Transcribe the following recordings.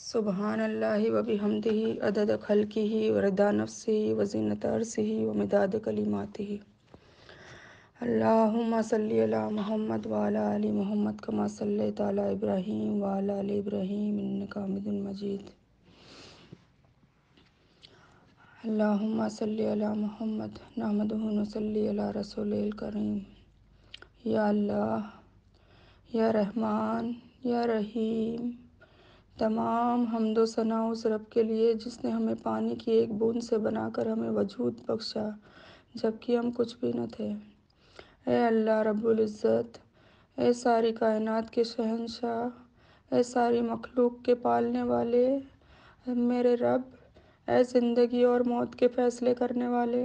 سبحان اللہ و بحمدہ عدد خلقہ ورضا نفسہ وزینۃ عرشہ ومداد کلماتہ۔ اللہم صلی علی محمد وعلی آل محمد کما صلیت علی ابراہیم وعلی آل ابراہیم انک حمید مجید۔ اللہم صلی علی محمد نحمدہ ونصلی علی رسولہ الکریم۔ یا اللہ، یا رحمان، یا رحیم، تمام حمد و ثنا اس رب کے لیے جس نے ہمیں پانی کی ایک بوند سے بنا کر ہمیں وجود بخشا جبکہ ہم کچھ بھی نہ تھے۔ اے اللہ رب العزت، اے ساری کائنات کے شہنشاہ، اے ساری مخلوق کے پالنے والے میرے رب، اے زندگی اور موت کے فیصلے کرنے والے،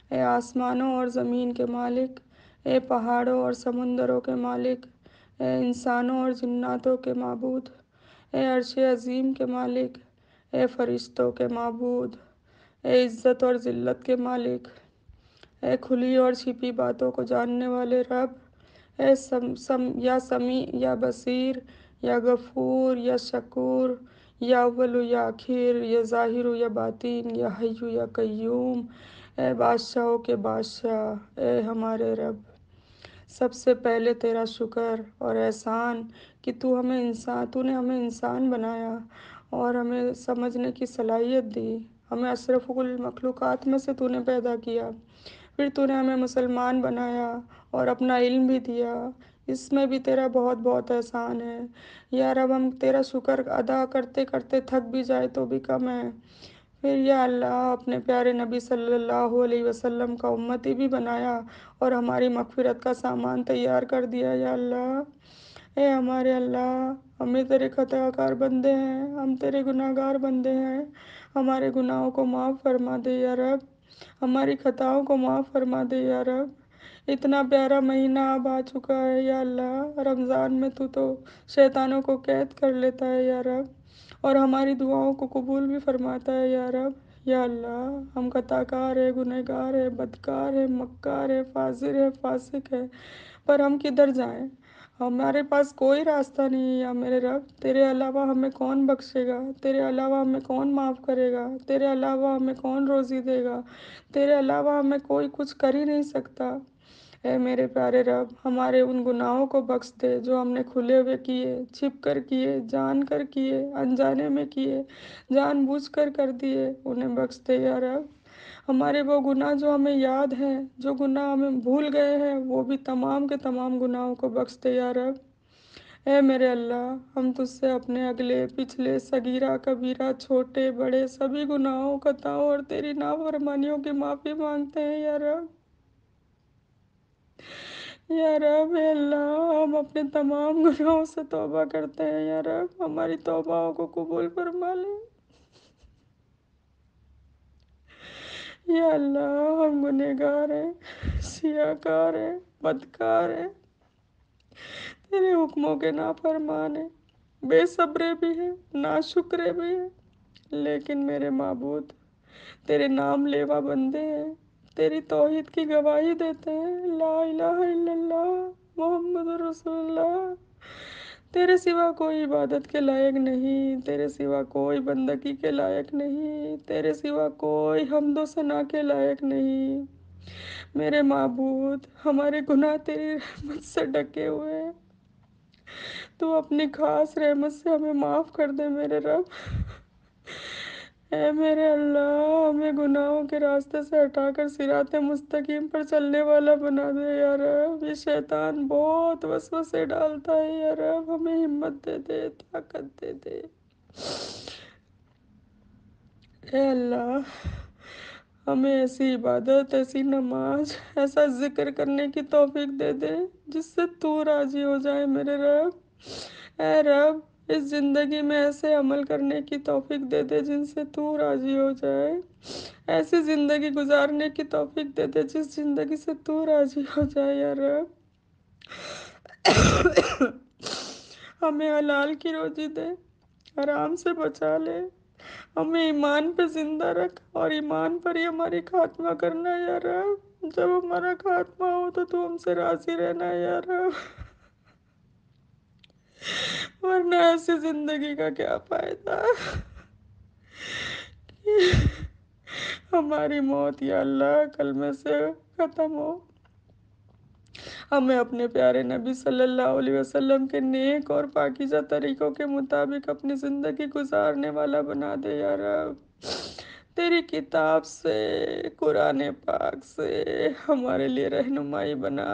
اے آسمانوں اور زمین کے مالک، اے پہاڑوں اور سمندروں کے مالک، اے انسانوں اور جناتوں کے معبود، اے عرش عظیم کے مالک، اے فرشتوں کے معبود، اے عزت اور ذلت کے مالک، اے کھلی اور چھپی باتوں کو جاننے والے رب، اے یا سمیع یا بصیر یا غفور یا شکور، یا اول یا آخر، یا ظاہر یا باطن، یا حی یا قیوم، اے بادشاہوں کے بادشاہ، اے ہمارے رب، سب سے پہلے تیرا شکر اور احسان کہ تو نے ہمیں انسان بنایا اور ہمیں سمجھنے کی صلاحیت دی، ہمیں اشرف المخلوقات میں سے تو نے پیدا کیا، پھر تو نے ہمیں مسلمان بنایا اور اپنا علم بھی دیا، اس میں بھی تیرا بہت بہت احسان ہے۔ یا رب، ہم تیرا شکر ادا کرتے کرتے تھک بھی جائے تو بھی کم ہے۔ پھر یا اللہ، اپنے پیارے نبی صلی اللہ علیہ وسلم کا امتی بھی بنایا اور ہماری مغفرت کا سامان تیار کر دیا۔ یا اللہ، اے ہمارے اللہ، ہمیں تیرے خطا کار بندے ہیں، ہم تیرے گناہ گار بندے ہیں، ہمارے گناہوں کو معاف فرما دے یا رب، ہماری خطاؤں کو معاف فرما دے یا رب۔ اتنا پیارا مہینہ اب آ چکا ہے یا اللہ، رمضان میں تو شیطانوں کو قید کر لیتا ہے یا رب، اور ہماری دعاؤں کو قبول بھی فرماتا ہے یا رب۔ یا اللہ، ہم خطا کار ہے، گنہگار ہے، بدکار ہے، مکار ہے، فاجر ہے، فاسق ہے، پر ہم کدھر جائیں؟ ہمارے پاس کوئی راستہ نہیں ہے یا میرے رب، تیرے علاوہ ہمیں کون بخشے گا، تیرے علاوہ ہمیں کون معاف کرے گا، تیرے علاوہ ہمیں کون روزی دے گا، تیرے علاوہ ہمیں کوئی کچھ کر ہی نہیں سکتا۔ اے میرے پیارے رب، ہمارے ان گناہوں کو بخش دے جو ہم نے کھلے ہوئے کیے، چھپ کر کیے، جان کر کیے، انجانے میں کیے، جان بوجھ کر دیے، انہیں بخش دے یا رب۔ ہمارے وہ گناہ جو ہمیں یاد ہیں، جو گناہ ہمیں بھول گئے ہیں، وہ بھی تمام کے تمام گناہوں کو بخش دے یا رب۔ اے میرے اللہ، ہم تجھ سے اپنے اگلے پچھلے صغیرہ کبیرہ چھوٹے بڑے سبھی گناہوں خطاؤں اور تیری نافرمانیوں کی معافی مانگتے ہیں یا رب۔ یا رب، اے اللہ، ہم اپنے تمام گناہوں سے توبہ کرتے ہیں یا رب، ہماری توبہوں کو قبول فرما لے۔ یا اللہ، ہم گنہگار ہیں، سیاہکار ہیں، بدکار ہیں، تیرے حکموں کے نافرمان ہیں، بے صبرے بھی ہیں، ناشکرے بھی ہیں، لیکن میرے معبود تیرے نام لیوا بندے ہیں، تیری توحید کی گواہی دیتے ہیں، لا الہ الا اللہ محمد رسول اللہ، تیرے سوا کوئی عبادت کے لائق نہیں، تیرے سوا کوئی بندگی کے لائق نہیں، تیرے سوا کوئی حمد و ثنا کے لائق نہیں۔ میرے معبود، ہمارے گناہ تیری رحمت سے ڈھکے ہوئے ہیں، تو اپنی خاص رحمت سے ہمیں معاف کر دے میرے رب۔ اے میرے اللہ، ہمیں گناہوں کے راستے سے ہٹا کر صراط مستقیم پر چلنے والا بنا دے یا رب۔ یہ شیطان بہت وسوسے ڈالتا ہے یا رب، ہمیں ہمت دے دے، طاقت دے دے۔ اے اللہ، ہمیں ایسی عبادت، ایسی نماز، ایسا ذکر کرنے کی توفیق دے دے جس سے تو راضی ہو جائے میرے رب۔ اے رب، اس زندگی میں ایسے عمل کرنے کی توفیق دے دے جن سے تو راضی ہو جائے، ایسی زندگی گزارنے کی توفیق دے دے جس زندگی سے تو راضی ہو جائے یا رب۔ ہمیں حلال کی روزی دے، حرام سے بچا لے، ہمیں ایمان پہ زندہ رکھ اور ایمان پر ہی ہماری خاتمہ کرنا یا رب۔ جب ہمارا خاتمہ ہو تو ہم سے راضی رہنا یا رب۔ ورنہ ایسی زندگی کا کیا فائدہ؟ ہماری موت یا اللہ کلمے سے ختم ہو، ہمیں اپنے پیارے نبی صلی اللہ علیہ وسلم کے نیک اور پاکیزہ طریقوں کے مطابق اپنی زندگی گزارنے والا بنا دے یا رب۔ تیری کتاب سے، قرآن پاک سے ہمارے لیے رہنمائی بنا۔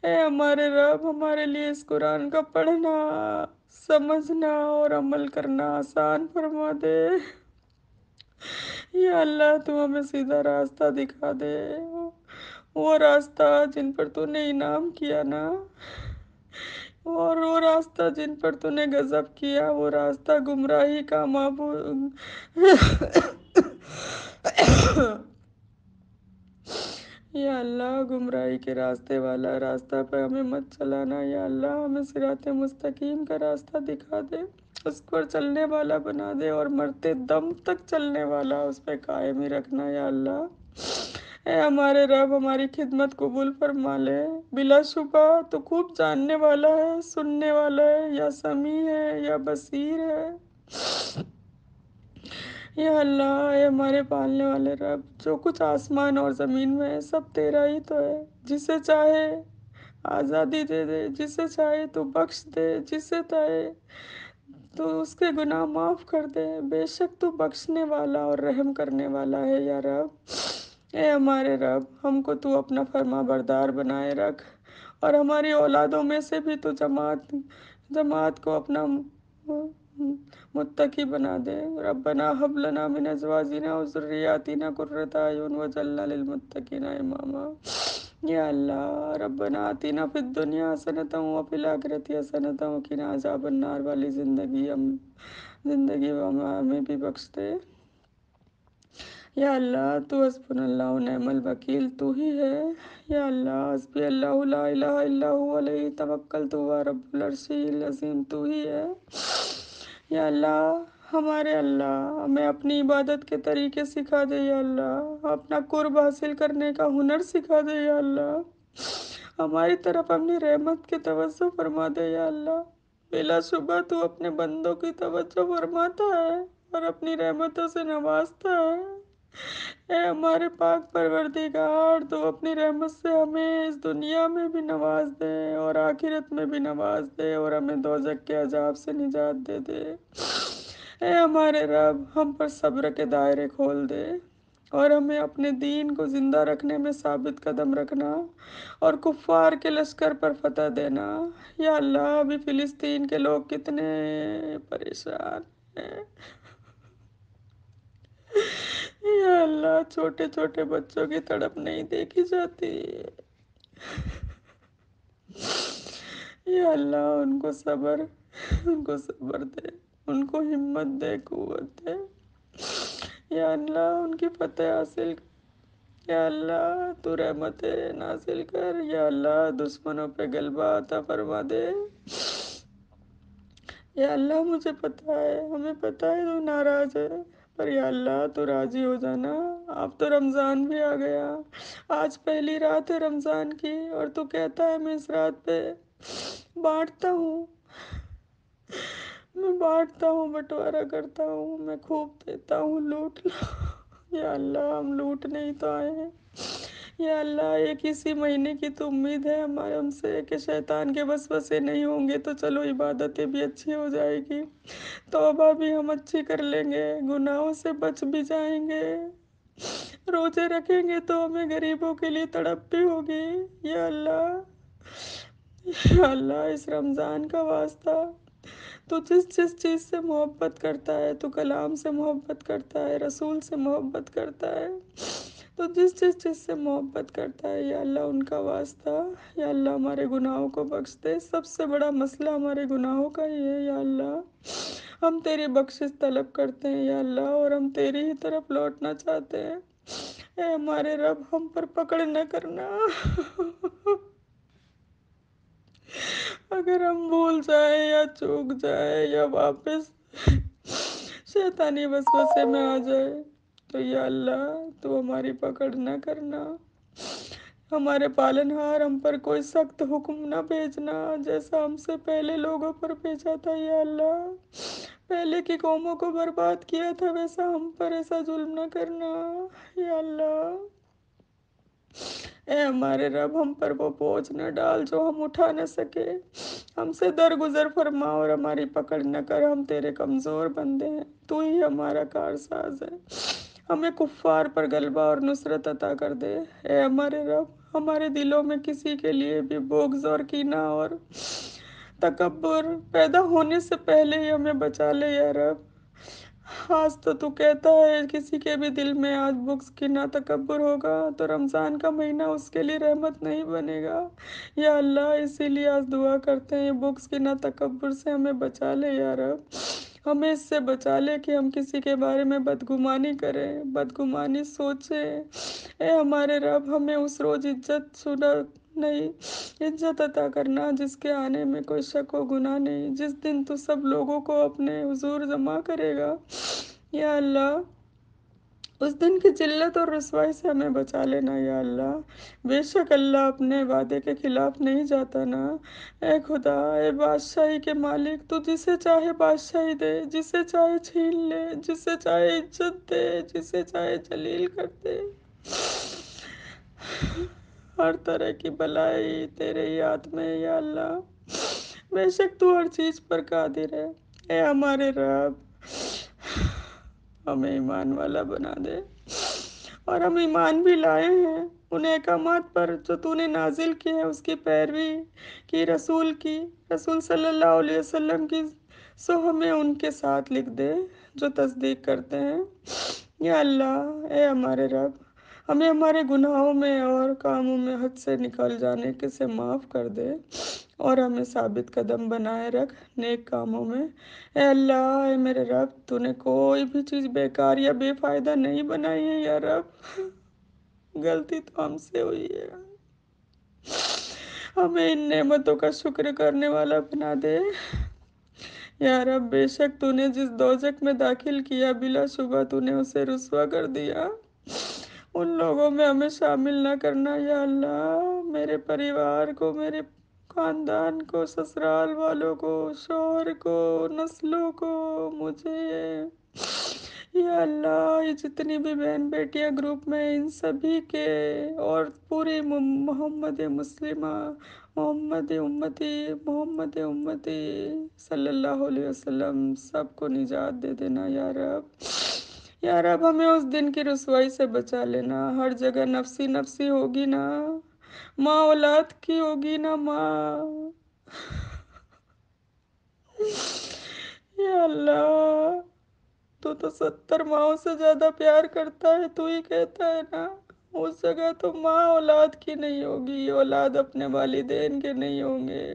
اے ہمارے رب، ہمارے لیے اس قرآن کا پڑھنا، سمجھنا اور عمل کرنا آسان فرما دے۔ یا اللہ تو ہمیں سیدھا راستہ دکھا دے، وہ راستہ جن پر تو نے انعام کیا نا، اور وہ راستہ جن پر تو نے غضب کیا، وہ راستہ گمراہی کا معبود۔ یا اللہ گمراہی کے راستے والا راستہ پہ ہمیں مت چلانا، یا اللہ ہمیں صراط مستقیم کا راستہ دکھا دے، اس پر چلنے والا بنا دے، اور مرتے دم تک چلنے والا اس پہ قائم ہی رکھنا یا اللہ۔ اے ہمارے رب، ہماری خدمت قبول فرما لے۔ بلا شبہ تو خوب جاننے والا ہے، سننے والا ہے، یا سمیع ہے یا بصیر ہے۔ یا اللہ، اے ہمارے پالنے والے رب، جو کچھ آسمان اور زمین میں ہے سب تیرا ہی تو ہے۔ جسے چاہے آزادی دے دے، جسے چاہے تو بخش دے، جسے چاہے تو اس کے گناہ معاف کر دے۔ بے شک تو بخشنے والا اور رحم کرنے والا ہے یا رب۔ اے ہمارے رب، ہم کو تو اپنا فرما بردار بنائے رکھ، اور ہماری اولادوں میں سے بھی تو جماعت کو اپنا متقی بنا دے۔ ربنا حب لنا من ازواجنا و ذریاتنا قرۃ اعین واجعلنا للمتقین اماما۔ یا اللہ، ربنا آتنا فی الدنیا حسنۃ وفی الآخرۃ حسنۃ وقنا عذاب النار والی زندگی ہمیں بھی بخش دے۔ یا اللہ تو حسبنا اللہ و نعم الوکیل تو ہی ہے۔ یا اللہ حسبی اللہ لا الہ الا هو علیہ توکلت وهو رب العرش العظیم تو ہی ہے۔ یا اللہ ہمارے اللہ ہمیں اپنی عبادت کے طریقے سکھا دے یا اللہ، اپنا قرب حاصل کرنے کا ہنر سکھا دے یا اللہ، ہماری طرف اپنی رحمت کی توجہ فرما دے یا اللہ۔ بلا شبہ تو اپنے بندوں کی توجہ فرماتا ہے اور اپنی رحمتوں سے نوازتا ہے۔ اے ہمارے پاک پروردگار، تو اپنی رحمت سے ہمیں اس دنیا میں بھی نواز دے اور آخرت میں بھی نواز دے، اور ہمیں دوزخ کے عذاب سے نجات دے دے۔ اے ہمارے رب، ہم پر صبر کے دائرے کھول دے، اور ہمیں اپنے دین کو زندہ رکھنے میں ثابت قدم رکھنا، اور کفار کے لشکر پر فتح دینا۔ یا اللہ ابھی فلسطین کے لوگ کتنے پریشان ہیں۔ یا اللہ چھوٹے چھوٹے بچوں کی تڑپ نہیں دیکھی جاتی۔ یا اللہ ان کو صبر دے، ان کو ہمت دے، قوت دے۔ یا اللہ ان کی فتح حاصل کر۔ یا اللہ تو رحمت نازل کر۔ یا اللہ دشمنوں پہ غلبہ عطا فرما دے۔ یا اللہ مجھے پتہ ہے، ہمیں پتہ ہے تو ناراض ہے، پر یا اللہ تو راضی ہو جانا۔ اب تو رمضان بھی آ گیا، آج پہلی رات ہے رمضان کی، اور تو کہتا ہے میں اس رات پہ بانٹتا ہوں، میں بانٹتا ہوں، بٹوارا کرتا ہوں، میں خوب دیتا ہوں، لوٹ لو۔ یا اللہ ہم لوٹنے ہی تو آئے ہیں۔ یا اللہ ایک اسی مہینے کی تو امید ہے ہمارے ہم سے کہ شیطان کے وسوسے نہیں ہوں گے، تو چلو عبادتیں بھی اچھی ہو جائے گی، توبہ بھی ہم اچھی کر لیں گے، گناہوں سے بچ بھی جائیں گے، روزے رکھیں گے تو ہمیں غریبوں کے لیے تڑپ بھی ہوگی۔ یا اللہ، یا اللہ اس رمضان کا واسطہ، تو جس جس چیز سے محبت کرتا ہے، تو کلام سے محبت کرتا ہے، رسول سے محبت کرتا ہے، تو جس جس چیز سے محبت کرتا ہے یا اللہ ان کا واسطہ، یا اللہ ہمارے گناہوں کو بخش دے۔ سب سے بڑا مسئلہ ہمارے گناہوں کا ہی ہے یا اللہ، ہم تیری بخشش طلب کرتے ہیں یا اللہ، اور ہم تیری ہی طرف لوٹنا چاہتے ہیں۔ اے ہمارے رب ہم پر پکڑ نہ کرنا، اگر ہم بھول جائیں یا چوک جائیں یا واپس شیطانی وسوسے میں آ جائے، تو یا اللہ تو ہماری پکڑ نہ کرنا، ہمارے پالنہار ہم پر کوئی سخت حکم نہ بھیجنا جیسا ہم سے پہلے لوگوں پر بھیجا تھا یا اللہ۔ پہلے کی قوموں کو برباد کیا تھا ویسا ہم پر ایسا ظلم نہ کرنا یا اللہ۔ اے ہمارے رب ہم پر وہ بوجھ نہ ڈال جو ہم اٹھا نہ سکے، ہم سے درگزر فرما اور ہماری پکڑ نہ کر، ہم تیرے کمزور بندے ہیں، تو ہی ہمارا کارساز ہے، ہمیں کفار پر غلبہ اور نصرت عطا کر دے۔ اے ہمارے رب ہمارے دلوں میں کسی کے لیے بھی بغض اور کینہ اور تکبر پیدا ہونے سے پہلے ہی ہمیں بچا لے یا رب۔ آج تو کہتا ہے کسی کے بھی دل میں آج بغض کینہ تکبر ہوگا تو رمضان کا مہینہ اس کے لیے رحمت نہیں بنے گا یا اللہ، اسی لیے آج دعا کرتے ہیں بغض کینہ تکبر سے ہمیں بچا لے یا رب۔ ہمیں اس سے بچا لے کہ ہم کسی کے بارے میں بدگمانی کریں، بدگمانی سوچیں۔ اے ہمارے رب ہمیں اس روز عزت شدہ نہیں عزت عطا کرنا جس کے آنے میں کوئی شک و گناہ نہیں، جس دن تو سب لوگوں کو اپنے حضور جمع کرے گا یا اللہ۔ اس دن کی ذلت اور رسوائی سے ہمیں بچا لینا یا اللہ۔ بے شک اللہ اپنے وعدے کے خلاف نہیں جاتا نا۔ اے خدا، اے بادشاہی کے مالک، تو جسے چاہے بادشاہی دے، جسے چاہے چھین لے، جسے چاہے عزت دے، جسے چاہے ذلیل کر دے۔ ہر طرح کی بلائی تیرے ہی ہاتھ میں ہے یا اللہ۔ بے شک تو ہر چیز پر قادر ہے۔ اے ہمارے رب ہمیں ایمان والا بنا دے، اور ہم ایمان بھی لائے ہیں ان احکامات پر جو تو نے نازل کی ہے، اس کی پیروی کی، رسول صلی اللہ علیہ وسلم کی، سو ہمیں ان کے ساتھ لکھ دے جو تصدیق کرتے ہیں یا اللہ۔ اے ہمارے رب ہمیں ہمارے گناہوں میں اور کاموں میں حد سے نکل جانے کے سے معاف کر دے، اور ہمیں ثابت قدم بنائے رکھ نیک کاموں میں۔ اے اللہ، اے میرے رب تو نے کوئی بھی چیز بیکار یا بے فائدہ نہیں بنائی ہے یا رب، غلطی تو ہم سے ہوئی ہے، ہمیں ان نعمتوں کا شکر کرنے والا بنا دے یا رب۔ بے شک تو نے جس دوزخ میں داخل کیا بلا شبہ تو نے اسے رسوا کر دیا، ان لوگوں میں ہمیں شامل نہ کرنا یا اللہ۔ میرے پریوار کو، میرے خاندان کو، سسرال والوں کو، شوہر کو، نسلوں کو، مجھے یا اللہ، یہ جتنی بھی بہن بیٹیاں گروپ میں ان سبھی کے، اور پوری محمد مسلمہ، محمد امتی صلی اللہ علیہ وسلم سب کو نجات دے دینا یا رب۔ یا رب ہمیں اس دن کی رسوائی سے بچا لینا، ہر جگہ نفسی نفسی ہوگی نا، ماں اولاد کی ہوگی نا ماں یا اللہ۔ تو 70 ماؤں سے زیادہ پیار کرتا ہے، تو ہی کہتا ہے نا، اس جگہ تو ماں اولاد کی نہیں ہوگی، اولاد اپنے والدین کے نہیں ہوں گے،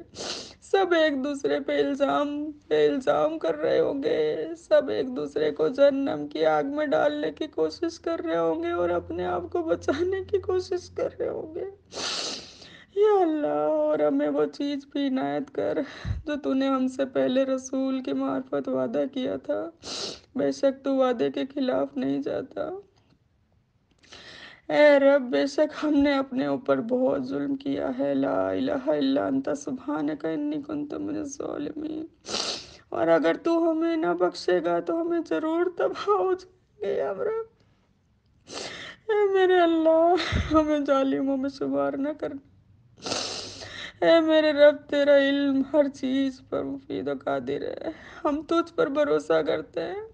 سب ایک دوسرے پہ الزام کر رہے ہوں گے، سب ایک دوسرے کو جہنم کی آگ میں ڈالنے کی کوشش کر رہے ہوں گے اور اپنے آپ کو بچانے کی کوشش کر رہے ہوں گے یا اللہ۔ اور ہمیں وہ چیز بھی عنایت کر جو تو نے ہم سے پہلے رسول کے معرفت وعدہ کیا تھا، بے شک تو وعدے کے خلاف نہیں جاتا۔ اے رب بے شک ہم نے اپنے اوپر بہت ظلم کیا ہے، لا الہ الا انت سبحانک انی کنت من الظالمین، اور اگر تو ہمیں نہ بخشے گا تو ہمیں ضرور تباہ ہو جائیں گے یا رب۔ اے میرے اللہ ہمیں ظالموں میں شمار نہ کرنا۔ اے میرے رب تیرا علم ہر چیز پر مفید و قادر ہے، ہم تجھ پر بھروسہ کرتے ہیں،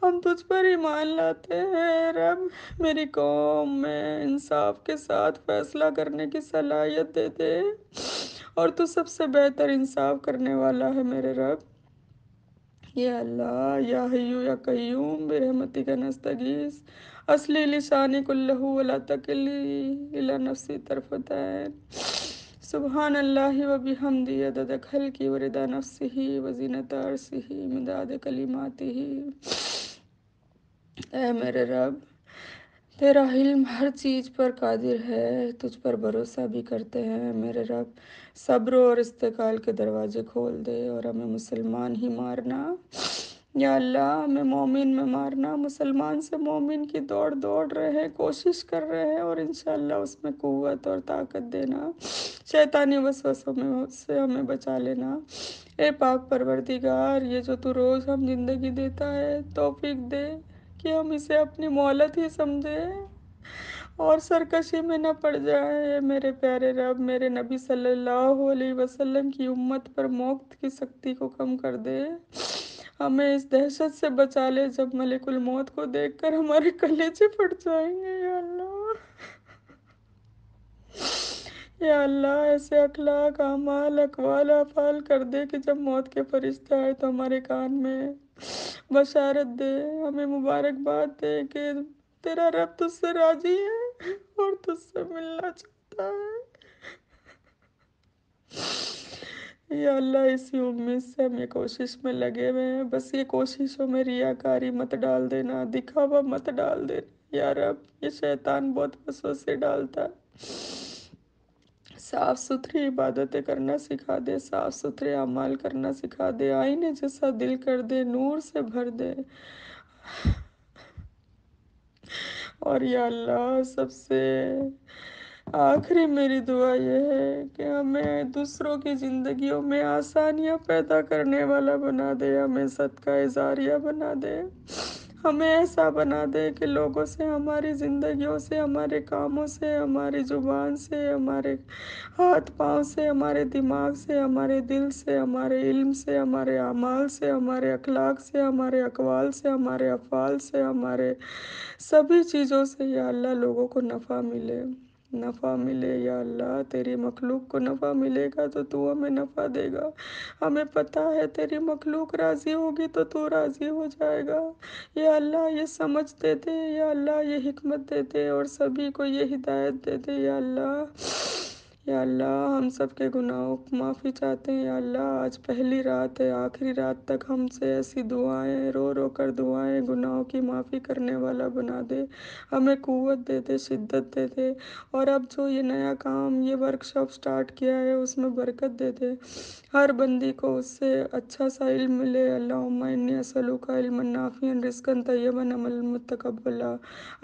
ہم تجھ پر ایمان لاتے ہیں۔ اے رب میری قوم میں انصاف کے ساتھ فیصلہ کرنے کی صلاحیت دے دے، اور تو سب سے بہتر انصاف کرنے والا ہے میرے رب یا اللہ۔ یا حیو یا قیوم برحمتک نستغیث، اصلح لسانی کلہ ولا تکلنی الی نفسی طرفۃ عین، سبحان اللہ و بحمدہ عدد خلقہ و رضا نفسہ و زینت عرشہ مداد کلماتہ۔ اے میرے رب تیرا علم ہر چیز پر قادر ہے، تجھ پر بھروسہ بھی کرتے ہیں میرے رب، صبر اور استقال کے دروازے کھول دے اور ہمیں مسلمان ہی مارنا یا اللہ ہمیں مومن میں مارنا، مسلمان سے مومن کی دوڑ رہے ہیں، کوشش کر رہے ہیں، اور انشاءاللہ اس میں قوت اور طاقت دینا، شیطانی وسوسوں میں سے ہمیں بچا لینا۔ اے پاک پروردگار، یہ جو تو روز ہم زندگی دیتا ہے، توفیق دے کہ ہم اسے اپنی مہلت ہی سمجھے اور سرکشی میں نہ پڑ جائے۔ میرے پیارے رب، میرے نبی صلی اللہ علیہ وسلم کی امت پر موت کی سختی کو کم کر دے، ہمیں اس دہشت سے بچا لے جب ملک الموت کو دیکھ کر ہمارے کلیجے پھٹ جائیں گے۔ یا اللہ، یا اللہ ایسے اخلاق، اعمال، اقوال، افعال کر دے کہ جب موت کے فرشتے آئے تو ہمارے کان میں بشارت دے، ہمیں مبارکباد دے کہ تیرا رب تجھ سے راضی ہے اور تجھ سے ملنا چاہتا ہے۔ یا اللہ اسی امید سے ہم یہ کوشش میں لگے ہوئے ہیں، بس یہ کوششوں میں ریاکاری مت ڈال دینا، دکھاوا مت ڈال دینا۔ یا رب، یہ شیطان بہت وسوسے ڈالتا ہے، صاف ستھری عبادتیں کرنا سکھا دے، صاف ستھرے اعمال کرنا سکھا دے، آئینے جیسا دل کر دے، نور سے بھر دے۔ اور یا اللہ سب سے آخری میری دعا یہ ہے کہ ہمیں دوسروں کی زندگیوں میں آسانیاں پیدا کرنے والا بنا دے، ہمیں صدقہ جاریہ بنا دے، ہمیں ایسا بنا دے کہ لوگوں سے، ہماری زندگیوں سے، ہمارے کاموں سے، ہماری زبان سے، ہمارے ہاتھ پاؤں سے، ہمارے دماغ سے، ہمارے دل سے، ہمارے علم سے، ہمارے اعمال سے، ہمارے اخلاق سے، ہمارے اقوال سے، ہمارے افعال سے، ہمارے سبھی چیزوں سے یا اللہ لوگوں کو نفع ملے، نفع ملے۔ یا اللہ تیری مخلوق کو نفع ملے گا تو تو ہمیں نفع دے گا، ہمیں پتہ ہے تیری مخلوق راضی ہوگی تو تو راضی ہو جائے گا۔ یا اللہ یہ سمجھ دے دے، یا اللہ یہ حکمت دے دے، اور سبھی کو یہ ہدایت دے دے۔ یا اللہ، یا اللہ ہم سب کے گناہوں کو معافی چاہتے ہیں۔ یا اللہ آج پہلی رات ہے، آخری رات تک ہم سے ایسی دعائیں رو رو کر دعائیں گناہوں کی معافی کرنے والا بنا دے، ہمیں قوت دے دے، شدت دے دے، اور اب جو یہ نیا کام، یہ ورکشاپ سٹارٹ کیا ہے اس میں برکت دے دے، ہر بندی کو اس سے اچھا سا علم ملے۔ اللہم انی اسألک علما نافعا رزقا طیبا عملا متقبلا،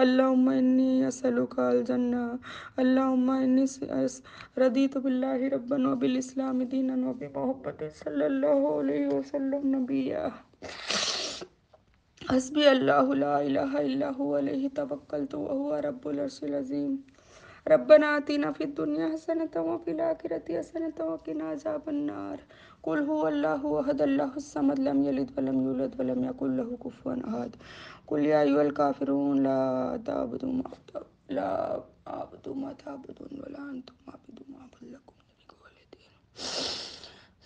اللہم انی اسألک الجنہ، اللہم انی رضیت باللہ ربا وبالاسلام دینا وبمحمد صلی اللہ علیہ وسلم نبیا، حسبی اللہ لا الہ الا هو علیہ توکلت وهو رب العرش العظیم۔ ربنا آتنا فی الدنیا حسنة وفی الآخرة حسنة وقنا عذاب النار۔ قل هو اللہ احد اللہ الصمد لم یلد ولم یولد ولم یکن له کفوا احد۔ قل یا ایھا الکافرون لا اعبد ما تعبدون ولا انتم عابدون ما اعبد لکم دینکم ولی دین۔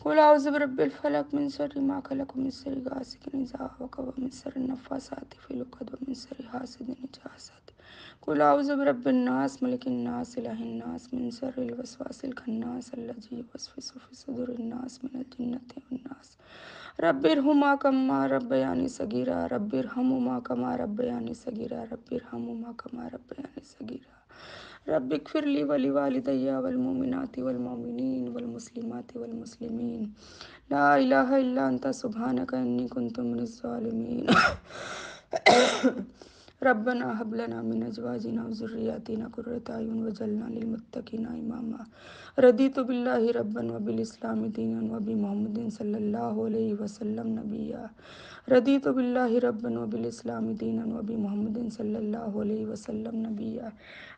قل اعوذ برب الفلق من شر ما خلق ومن شر غاسق اذا وقب ومن شر النفاثات في العقد ومن شر حاسد اذا حسد۔ قل اعوذ برب الناس ملک الناس الہ الناس من شر الوسواس الخناس الذی یوسوس فی صدور الناس من الجنۃ والناس۔ رب ارحمہما کما ربیانی صغیرا، رب ارحمہما کما ربیانی صغیرا، رب ارحمہما کما ربیانی صغیرا۔ رب اغفر لی ولوالدی والمؤمنات والمؤمنین والمسلمات والمسلمین، لا الہ الا انت سبحانک انی کنت من الظالمین۔ ربنا هب لنا من ازواجنا وذرياتنا قرة اعین واجعلنا للمتقین اماما۔ رضیت باللہ ربا وبالاسلام دینا وبمحمد صلی اللہ علیہ وسلم نبیا، رضیت باللہ ربا وبالاسلام دینا وبمحمد صلی اللہ علیہ وسلم نبیا،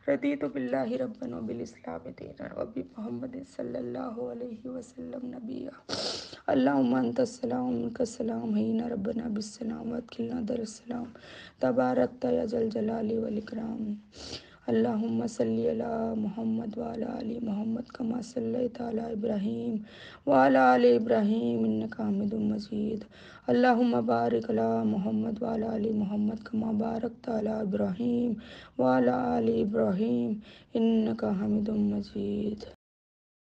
رضیت باللہ ربا وبالاسلام دینا وبمحمد صلی اللہ علیہ وسلم نبیا۔ اللہم انت السلام منک السلام، حینا ربنا بالسلام وادخلنا دار السلام، تبارکت یا ذا الجلال والاکرام۔ اللہم صلی علی محمد وعلی آل محمد کما صلیت علی ابراہیم وعلی آل ابراہیم انک حمید مجید۔ اللہم بارک علی محمد وعلی آل محمد کما بارکت علی ابراہیم وعلی آل ابراہیم انک حمید مجید۔